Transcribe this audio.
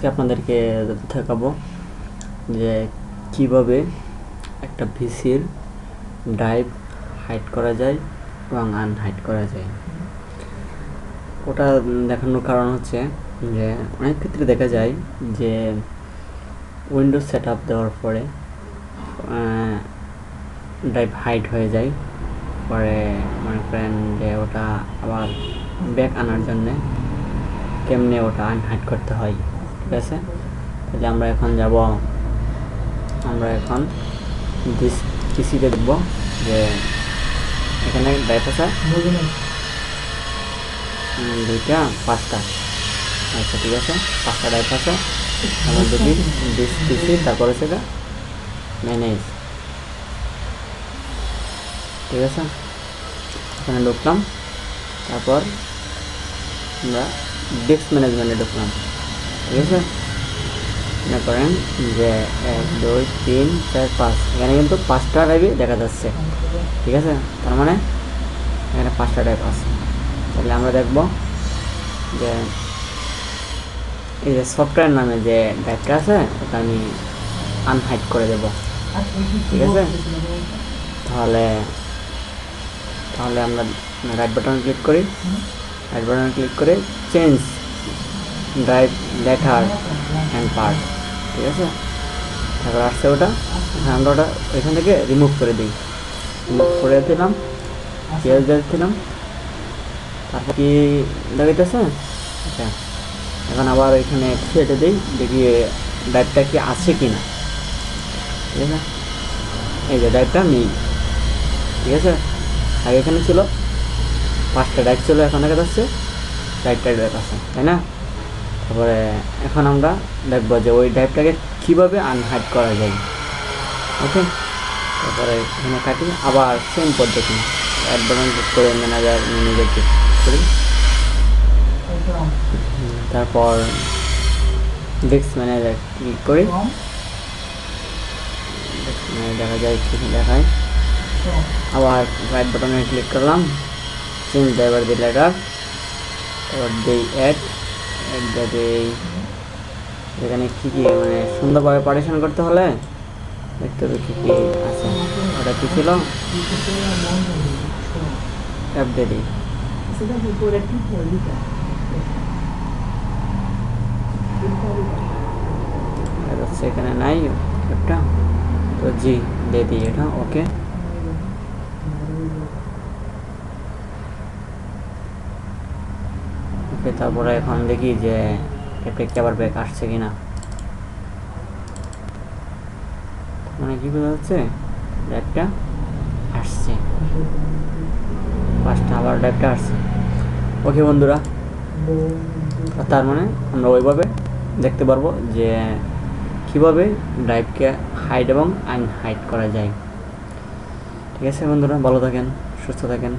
আজকে আপনাদেরকে দেখাবো যে কিভাবে একটা পিসির ড্রাইভ হাইড করা যায় এবং আনহাইড করা যায়। ওটা দেখানোর কারণ হচ্ছে যে অনেক ক্ষেত্রে দেখা যায় যে উইন্ডোজ সেটআপ দেওয়ার পরে ড্রাইভ হাইড হয়ে যায়, পরে মনে করেন যে ওটা আবার ব্যাক আনার জন্যে কেমনে ওটা আনহাইড করতে হয়। ঠিক আছে, তাহলে আমরা এখন দিস পিসি দেখব যে এখানে ড্রাইভ আছে দুইটা পাঁচটা। আচ্ছা ঠিক আছে, পাঁচটা ড্রাইভ আছে। আমরা দেখি দিস পিসি, তারপরে সেটা ম্যানেজ। ঠিক আছে, এখানে ঢুকলাম, তারপর আমরা ডিস্ক ম্যানেজমেন্টে ঢুকলাম। ঠিক আছে, মনে করেন যে 1 2 3 4 5, এখানে কিন্তু 5টা ড্রাইভই দেখা যাচ্ছে। ঠিক আছে, তার মানে এখানে 5টা ড্রাইভ আছে। তাহলে আমরা দেখব যে এই যে সফটওয়্যার নামে যে ড্রাইভটা আছে ওটা আমি আনহাইড করে দেব। ঠিক আছে, তাহলে আমরা রাইট বাটন ক্লিক করি, change drive letter and part. ঠিক আছে, তারপর আসছে ওটা, আমরা ওটা এখান থেকে রিমুভ করে দিই। রিমুভ করে দিলাম, দিলাম, তারপর কি দেখাইতেছে। আচ্ছা, এখন আবার এখানে সেটে দিই, দেখি ড্রাইভটা কি আছে কি না। ঠিক আছে, এই যে ড্রাইভটা নেই। ঠিক আছে, আগে এখানে ছিল 5টা ড্রাইভ ছিল, এখন দেখা যাচ্ছে 4টা ড্রাইভ আছে, তাই না? তারপরে এখন আমরা দেখবো যে ওই ড্রাইভটাকে কীভাবে আনহাইড করা যায়। ওকে, তারপরে এখানে কাটি, আবার সেম পদ্ধতি অ্যাড বাটন ক্লিক করে ম্যানেজার ক্লিক করি, তারপর ডিস্ক ম্যানেজার ক্লিক করি, দেখা যায় কিছু দেখায়। আবার রাইট বাটনে ক্লিক করলাম, চেঞ্জ ড্রাইভার দি লেটার, তারপর দিই অ্যাড দিই। এখানে কী কী মানে সুন্দরভাবে পার্টিশন করতে হলে দেখতে হবে কী কী আছে। ওটা কী ছিল, অ্যাপ দিয়ে দিই। এখানে নাই অ্যাপটা, তো জি দিয়ে দিই এটা। ওকে, তারপরে এখন দেখি যে অ্যাপটা আবার ব্যাক আসছে কিনা। মানে কি বোঝা যাচ্ছে, অ্যাপটা আসছে, 5টা আবার ড্রাইভটা আসছে। ওকে বন্ধুরা, তার মানে আমরা ওইভাবে দেখতে পারবো যে কীভাবে ড্রাইভকে হাইড এবং আনহাইড করা যায়। ঠিক আছে বন্ধুরা, ভালো থাকেন, সুস্থ থাকেন।